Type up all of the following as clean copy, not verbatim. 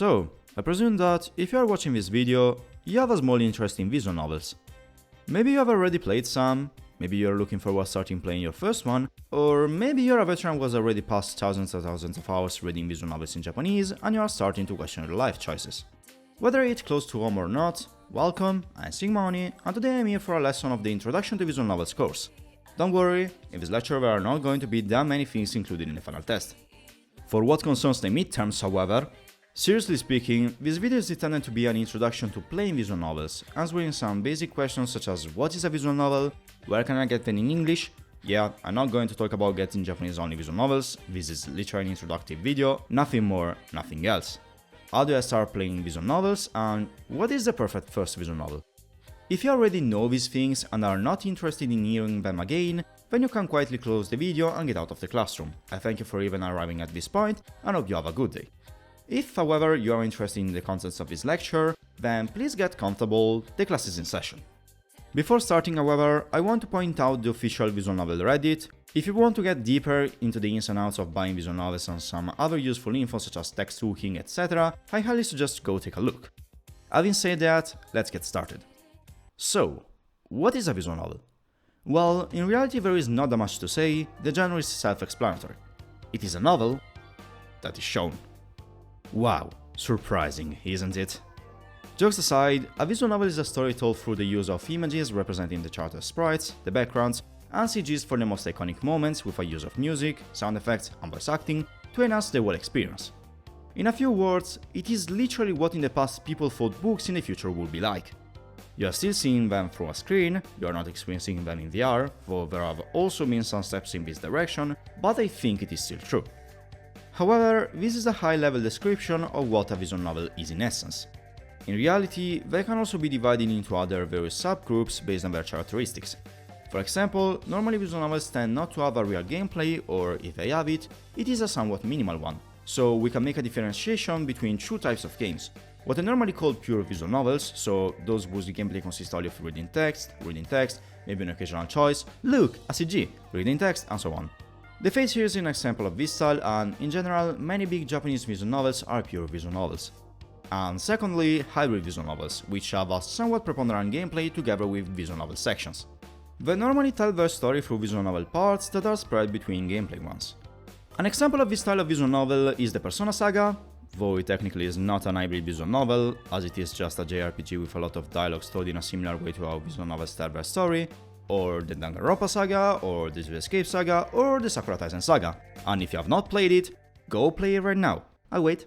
So, I presume that if you are watching this video, you have a small interest in visual novels. Maybe you have already played some, maybe you are looking forward to starting playing your first one, or maybe you're a veteran who has already passed thousands and thousands of hours reading visual novels in Japanese and you are starting to question your life choices. Whether it's close to home or not, welcome, I'm SigmaOni, and today I'm here for a lesson of the Introduction to Visual Novels course. Don't worry, in this lecture there are not going to be that many things included in the final test. For what concerns the midterms, however, seriously speaking, this video is intended to be an introduction to playing visual novels, answering some basic questions such as what is a visual novel, where can I get them in English. Yeah, I'm not going to talk about getting Japanese only visual novels, this is literally an introductory video, nothing more, nothing else. How do I start playing visual novels, and what is the perfect first visual novel? If you already know these things and are not interested in hearing them again, then you can quietly close the video and get out of the classroom. I thank you for even arriving at this point and hope you have a good day. If, however, you are interested in the contents of this lecture, then please get comfortable, the class is in session. Before starting, however, I want to point out the official visual novel Reddit. If you want to get deeper into the ins and outs of buying visual novels and some other useful info such as text hooking, etc., I highly suggest go take a look. Having said that, let's get started. So, what is a visual novel? Well, in reality there is not that much to say, the genre is self-explanatory. It is a novel that is shown. Wow, surprising, isn't it? Jokes aside, a visual novel is a story told through the use of images representing the character sprites, the backgrounds, and CGs for the most iconic moments with a use of music, sound effects, and voice acting to enhance the whole experience. In a few words, it is literally what in the past people thought books in the future would be like. You are still seeing them through a screen, you are not experiencing them in VR, though there have also been some steps in this direction, but I think it is still true. However, this is a high-level description of what a visual novel is in essence. In reality, they can also be divided into other various subgroups based on their characteristics. For example, normally visual novels tend not to have a real gameplay, or if they have it, it is a somewhat minimal one, so we can make a differentiation between two types of games. What I normally call pure visual novels, so those whose gameplay consists only of reading text, maybe an occasional choice, look, a CG, reading text, and so on. The Face here is an example of this style, and in general, many big Japanese visual novels are pure visual novels. And secondly, hybrid visual novels, which have a somewhat preponderant gameplay together with visual novel sections. They normally tell their story through visual novel parts that are spread between gameplay ones. An example of this style of visual novel is the Persona saga, though it technically is not an hybrid visual novel, as it is just a JRPG with a lot of dialogues told in a similar way to how visual novels tell their story, or the Danganronpa saga, or the Escape saga, or the Sakura Taisen saga. And if you have not played it, go play it right now. I'll wait.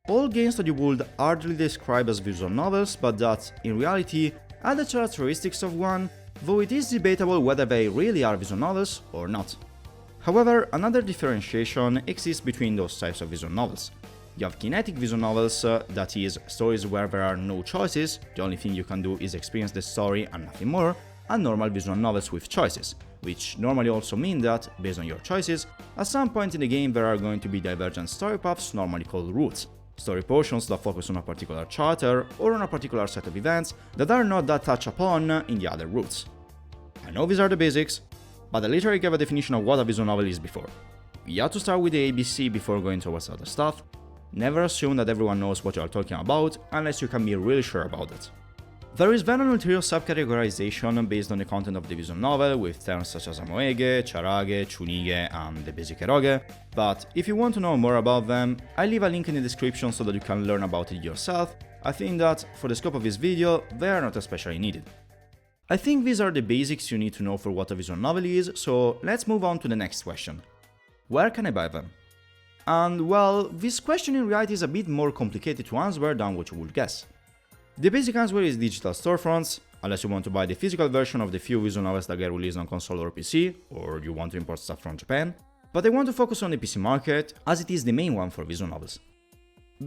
All games that you would hardly describe as visual novels, but that, in reality, have the characteristics of one, though it is debatable whether they really are visual novels or not. However, another differentiation exists between those types of visual novels. You have kinetic visual novels, that is, stories where there are no choices, the only thing you can do is experience the story and nothing more, and normal visual novels with choices, which normally also mean that, based on your choices, at some point in the game there are going to be divergent story paths normally called routes. Story portions that focus on a particular character or on a particular set of events that are not that touched upon in the other routes. I know these are the basics, but I literally gave a definition of what a visual novel is before. You have to start with the ABC before going towards other stuff. Never assume that everyone knows what you are talking about unless you can be really sure about it. There is then an ulterior subcategorization based on the content of the visual novel with terms such as amoege, charage, chunige, and the basic eroge, but if you want to know more about them, I leave a link in the description so that you can learn about it yourself. I think that, for the scope of this video, they are not especially needed. I think these are the basics you need to know for what a visual novel is, so let's move on to the next question. Where can I buy them? And well, this question in reality is a bit more complicated to answer than what you would guess. The basic answer is digital storefronts, unless you want to buy the physical version of the few visual novels that get released on console or PC, or you want to import stuff from Japan, but I want to focus on the PC market, as it is the main one for visual novels.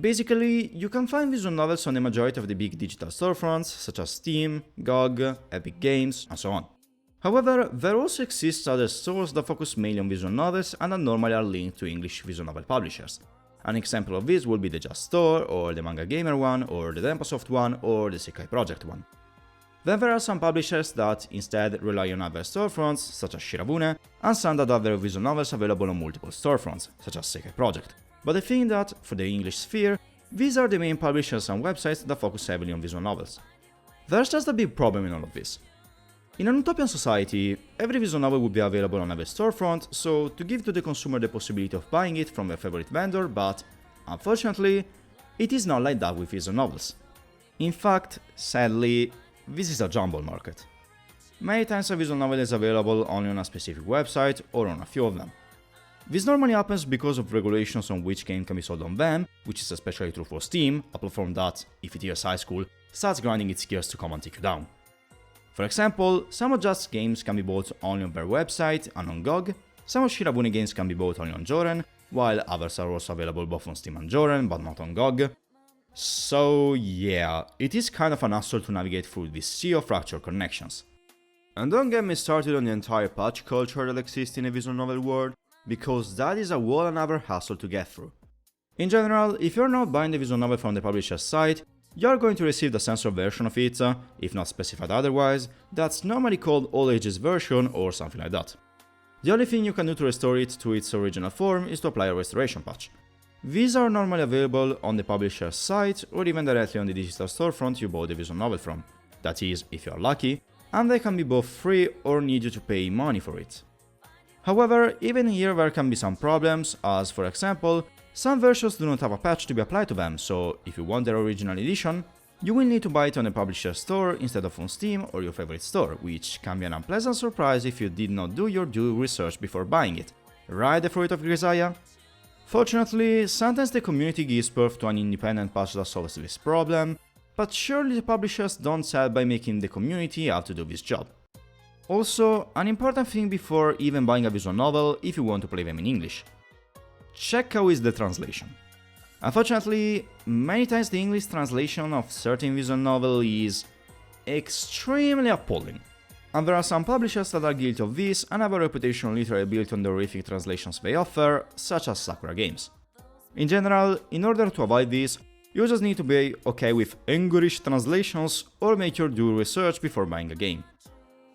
Basically, you can find visual novels on the majority of the big digital storefronts, such as Steam, GOG, Epic Games, and so on. However, there also exists other stores that focus mainly on visual novels and that normally are linked to English visual novel publishers. An example of this would be the Just Store, or the Manga Gamer one, or the Denpasoft one, or the Sekai Project one. Then there are some publishers that instead rely on other storefronts, such as Shirabune, and some that have their visual novels available on multiple storefronts, such as Sekai Project. But I think that, for the English sphere, These are the main publishers and websites that focus heavily on visual novels. There's just a big problem in all of this. In an utopian society, every visual novel would be available on every storefront, so to give to the consumer the possibility of buying it from their favorite vendor, but unfortunately, it is not like that with visual novels. In fact, sadly, this is a jumble market. Many times a visual novel is available only on a specific website or on a few of them. This normally happens because of regulations on which game can be sold on them, which is especially true for Steam, a platform that, if it is high school, starts grinding its gears to come and take you down. For example, some of Just games can be bought only on their website and on GOG, some of Shirabune games can be bought only on Joren, while others are also available both on Steam and Joren, but not on GOG. So yeah, it is kind of an hassle to navigate through this sea of fractured connections. And don't get me started on the entire patch culture that exists in a visual novel world, because that is a whole another hassle to get through. In general, if you're not buying the visual novel from the publisher's site, you're going to receive the censored version of it, if not specified otherwise, that's normally called All Ages version or something like that. The only thing you can do to restore it to its original form is to apply a restoration patch. These are normally available on the publisher's site or even directly on the digital storefront you bought the visual novel from, that is, if you're lucky, and they can be both free or need you to pay money for it. However, even here there can be some problems, as for example, some versions do not have a patch to be applied to them, so if you want their original edition, you will need to buy it on a publisher's store instead of on Steam or your favorite store, which can be an unpleasant surprise if you did not do your due research before buying it. Right, the fruit of Grisaya? Fortunately, sometimes the community gives birth to an independent patch that solves this problem, but surely the publishers don't sell by making the community have to do this job. Also, an important thing before even buying a visual novel if you want to play them in English. Check how is the translation. Unfortunately, many times the English translation of certain visual novel is extremely appalling. And there are some publishers that are guilty of this and have a reputation literally built on the horrific translations they offer, such as Sakura Games. In general, in order to avoid this, you just need to be okay with English translations or make your due research before buying a game.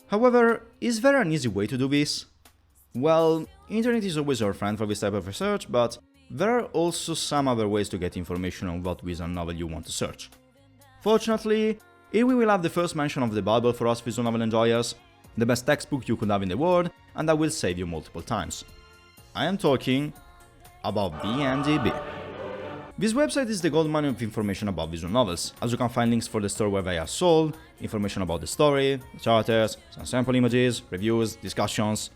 However, is there an easy way to do this? Well, internet is always your friend for this type of research, but there are also some other ways to get information on what visual novel you want to search. Fortunately, here we will have the first mention of the Bible for us visual novel enjoyers, the best textbook you could have in the world, and that will save you multiple times. I am talking about vndb. This website is the goldmine of information about visual novels, as you can find links for the store where they are sold, information about the story, the charters, some sample images, reviews, discussions.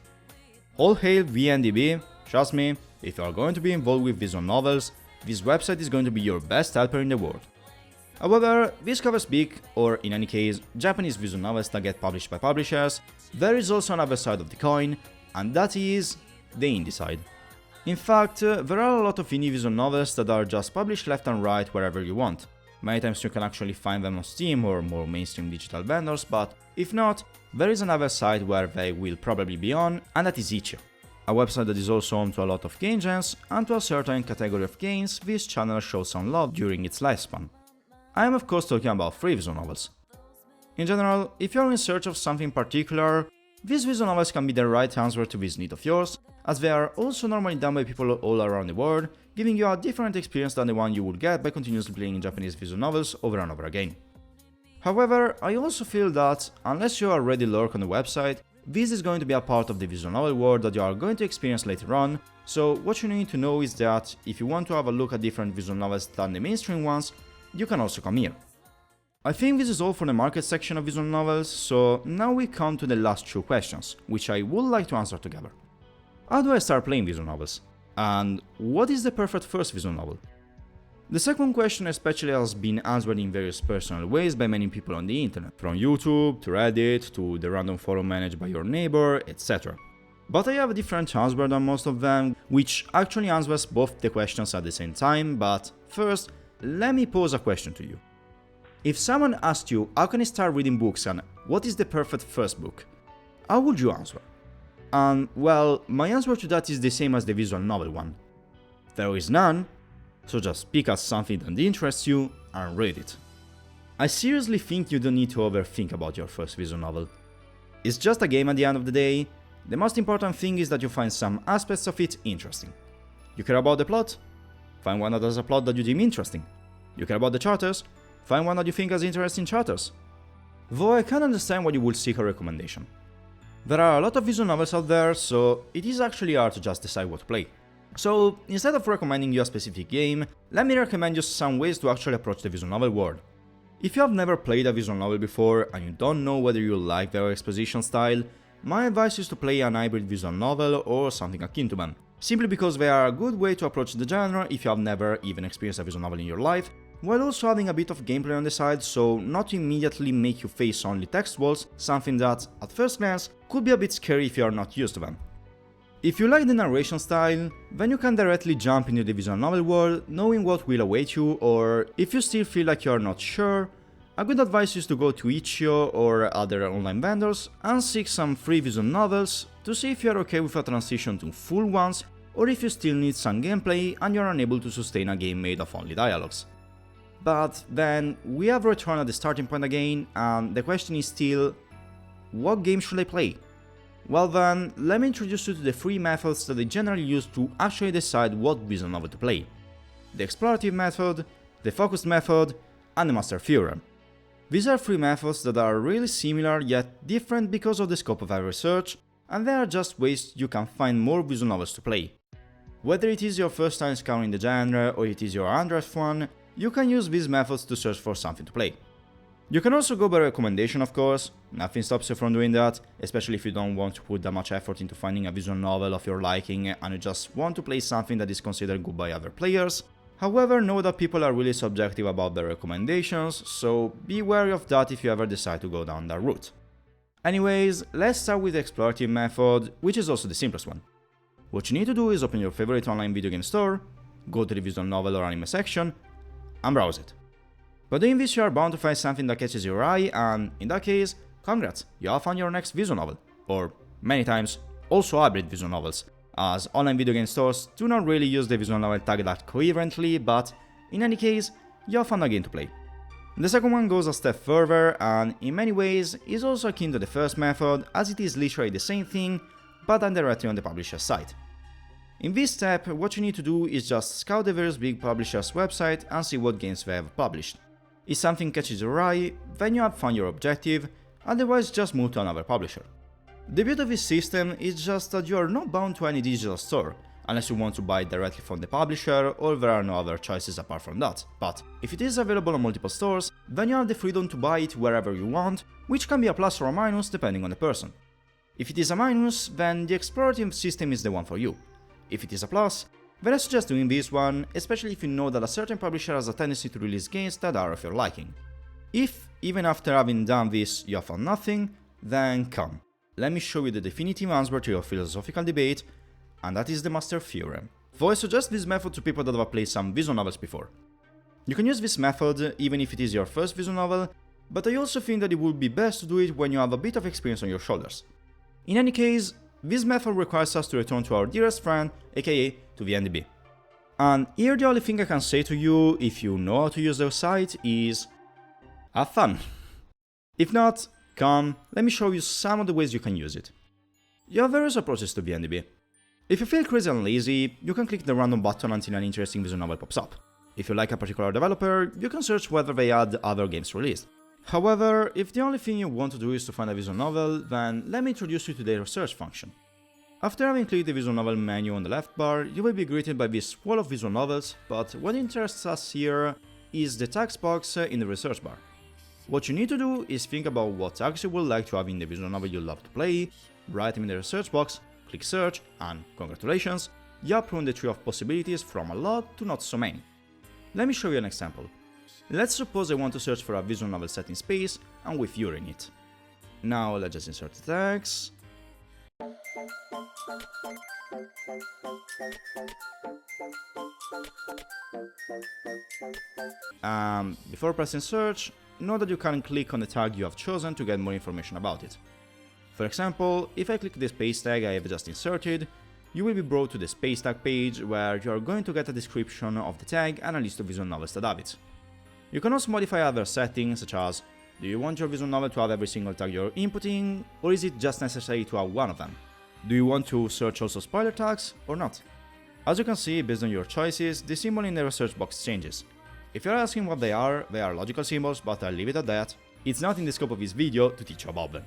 All hail vndb, trust me, if you are going to be involved with visual novels, this website is going to be your best helper in the world. However, this covers big, or in any case, Japanese visual novels that get published by publishers. There is also another side of the coin, and that is the indie side. In fact, there are a lot of indie visual novels that are just published left and right wherever you want. Many times you can actually find them on Steam or more mainstream digital vendors, but if not, there is another site where they will probably be on, and that is Itch.io, a website that is also home to a lot of game jams, and to a certain category of games this channel shows some love during its lifespan. I am of course talking about free visual novels. In general, if you are in search of something particular, these visual novels can be the right answer to this need of yours, as they are also normally done by people all around the world, giving you a different experience than the one you would get by continuously playing Japanese visual novels over and over again. However, I also feel that, unless you already lurk on the website, this is going to be a part of the visual novel world that you are going to experience later on, so what you need to know is that if you want to have a look at different visual novels than the mainstream ones, you can also come here. I think this is all for the market section of visual novels, so now we come to the last two questions, which I would like to answer together. How do I start playing visual novels? And what is the perfect first visual novel? The second question especially has been answered in various personal ways by many people on the internet, from YouTube to Reddit to the random forum managed by your neighbor, etc. But I have a different answer than most of them, which actually answers both the questions at the same time, but first, let me pose a question to you. If someone asked you how can I start reading books and what is the perfect first book, how would you answer? And well, my answer to that is the same as the visual novel one. There is none, so just pick out something that interests you and read it. I seriously think you don't need to overthink about your first visual novel. It's just a game at the end of the day. The most important thing is that you find some aspects of it interesting. You care about the plot? Find one that has a plot that you deem interesting. You care about the charters? Find one that you think has interesting charters. Though I can understand why you would seek a recommendation. There are a lot of visual novels out there, so it is actually hard to just decide what to play. So instead of recommending you a specific game, let me recommend you some ways to actually approach the visual novel world. If you have never played a visual novel before and you don't know whether you like their exposition style, my advice is to play an hybrid visual novel or something akin to them, simply because they are a good way to approach the genre if you have never even experienced a visual novel in your life, while also having a bit of gameplay on the side, so not to immediately make you face only text walls, something that, at first glance, could be a bit scary if you are not used to them. If you like the narration style, then you can directly jump into the visual novel world knowing what will await you, or if you still feel like you are not sure, a good advice is to go to Itch.io or other online vendors and seek some free visual novels to see if you are okay with a transition to full ones, or if you still need some gameplay and you are unable to sustain a game made of only dialogues. But then we have returned at the starting point again, and the question is still, what game should I play? Well then, let me introduce you to the three methods that I generally use to actually decide what visual novel to play. The explorative method, the focused method, and the master theorem. These are three methods that are really similar yet different because of the scope of our research, and they are just ways you can find more visual novels to play. Whether it is your first time scouring the genre or it is your 100th one, you can use these methods to search for something to play. You can also go by recommendation, of course, nothing stops you from doing that, especially if you don't want to put that much effort into finding a visual novel of your liking and you just want to play something that is considered good by other players. However, know that people are really subjective about their recommendations, so be wary of that if you ever decide to go down that route. Anyways, let's start with the explorative method, which is also the simplest one. What you need to do is open your favorite online video game store, go to the visual novel or anime section, and browse it. By doing this, you are bound to find something that catches your eye, and in that case, congrats, you have found your next visual novel, or many times, also hybrid visual novels, as online video game stores do not really use the visual novel tag that coherently, but in any case, you have found a game to play. The second one goes a step further, and in many ways is also akin to the first method, as it is literally the same thing, but done directly on the publisher's site. In this step, what you need to do is just scout the various big publishers' website and see what games they have published. If something catches your eye, then you have found your objective, otherwise just move to another publisher. The beauty of this system is just that you are not bound to any digital store, unless you want to buy it directly from the publisher or there are no other choices apart from that, but if it is available on multiple stores, then you have the freedom to buy it wherever you want, which can be a plus or a minus depending on the person. If it is a minus, then the explorative system is the one for you. If it is a plus, then I suggest doing this one, especially if you know that a certain publisher has a tendency to release games that are of your liking. If, even after having done this, you have found nothing, then come, let me show you the definitive answer to your philosophical debate, and that is the master theorem. Though I suggest this method to people that have played some visual novels before. You can use this method even if it is your first visual novel, but I also think that it would be best to do it when you have a bit of experience on your shoulders. In any case, this method requires us to return to our dearest friend, aka to vndb. And here the only thing I can say to you, if you know how to use their site, is have fun. If not, come, let me show you some of the ways you can use it. You have various approaches to vndb. If you feel crazy and lazy, you can click the random button until an interesting visual novel pops up. If you like a particular developer, you can search whether they had other games released. However, if the only thing you want to do is to find a visual novel, then let me introduce you to the research function. After having clicked the visual novel menu on the left bar, you will be greeted by this wall of visual novels, but what interests us here is the tags box in the research bar. What you need to do is think about what tags you would like to have in the visual novel you love to play, write them in the research box, click search, and congratulations, you have pruned the tree of possibilities from a lot to not so many. Let me show you an example. Let's suppose I want to search for a visual novel set in space and with Yuri in it. Now let's just insert the tags. Before pressing search, know that you can click on the tag you have chosen to get more information about it. For example, if I click the space tag I have just inserted, you will be brought to the space tag page where you are going to get a description of the tag and a list of visual novels that have it. You can also modify other settings such as, do you want your visual novel to have every single tag you're inputting, or is it just necessary to have one of them? Do you want to search also spoiler tags or not? As you can see, based on your choices, the symbol in the research box changes. If you're asking what they are logical symbols, but I'll leave it at that. It's not in the scope of this video to teach you about them.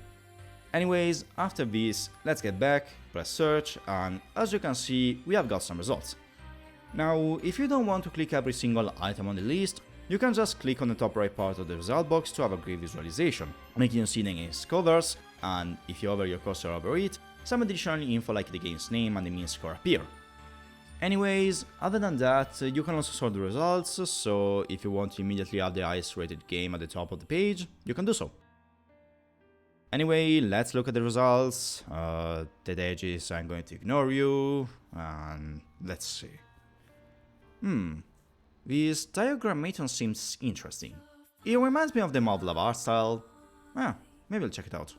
Anyways, after this, let's get back, press search, and as you can see, we have got some results. Now, if you don't want to click every single item on the list, you can just click on the top right part of the result box to have a great visualization, making you see the game's covers, and if you hover your cursor over it, some additional info like the game's name and the mean score appear. Anyways, other than that, you can also sort the results, so if you want to immediately have the highest rated game at the top of the page, you can do so. Anyway, let's look at the results. Dead edges, I'm going to ignore you, and let's see. This diagrammaton seems interesting. It reminds me of the Model art style. Maybe I'll check it out.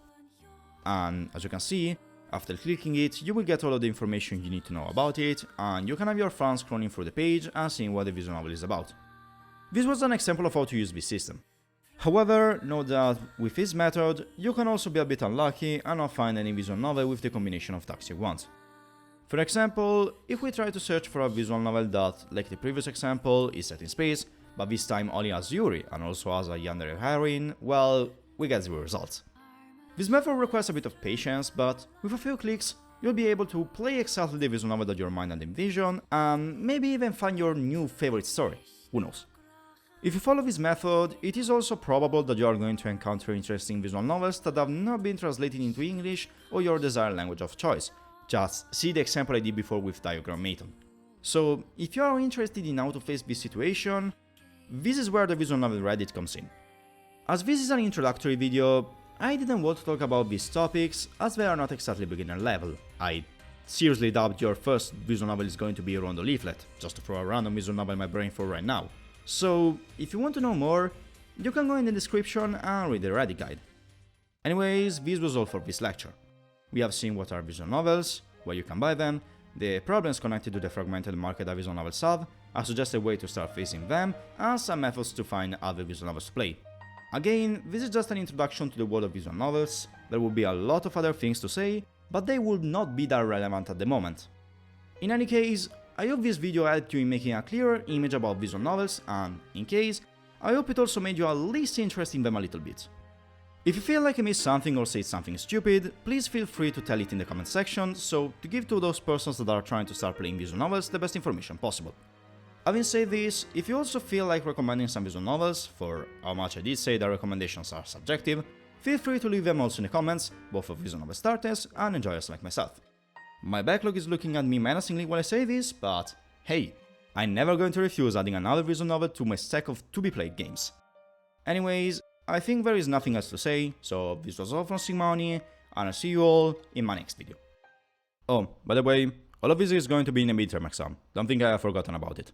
And as you can see, after clicking it, you will get all of the information you need to know about it, and you can have your fun scrolling through the page and seeing what the visual novel is about. This was an example of how to use this system. However, note that with this method, you can also be a bit unlucky and not find any visual novel with the combination of tasks you want. For example, if we try to search for a visual novel that, like the previous example, is set in space, but this time only has Yuri and also has a yandere heroine, well, we get 0 results. This method requires a bit of patience, but with a few clicks, you'll be able to play exactly the visual novel that your mind had envisioned, and maybe even find your new favorite story, who knows. If you follow this method, it is also probable that you are going to encounter interesting visual novels that have not been translated into English or your desired language of choice. Just see the example I did before with diagrammaton. So, if you are interested in how to face this situation, this is where the visual novel Reddit comes in. As this is an introductory video, I didn't want to talk about these topics as they are not exactly beginner level. I seriously doubt your first visual novel is going to be a Rondo leaflet, just to throw a random visual novel in my brain for right now. So, if you want to know more, you can go in the description and read the Reddit guide. Anyways, this was all for this lecture. We have seen what are visual novels, where you can buy them, the problems connected to the fragmented market that visual novels have, a suggested way to start facing them, and some methods to find other visual novels to play. Again, this is just an introduction to the world of visual novels. There will be a lot of other things to say, but they would not be that relevant at the moment. In any case, I hope this video helped you in making a clearer image about visual novels, and in case, I hope it also made you at least interested in them a little bit. If you feel like I missed something or said something stupid, please feel free to tell it in the comment section, so to give to those persons that are trying to start playing visual novels the best information possible. Having said this, if you also feel like recommending some visual novels, for how much I did say that recommendations are subjective, feel free to leave them also in the comments, both for visual novel starters and enjoyers like myself. My backlog is looking at me menacingly while I say this, but hey, I'm never going to refuse adding another visual novel to my stack of to-be-played games. Anyways, I think there is nothing else to say, so this was all from SigmaOni, and I'll see you all in my next video. Oh, by the way, all of this is going to be in a midterm exam, don't think I have forgotten about it.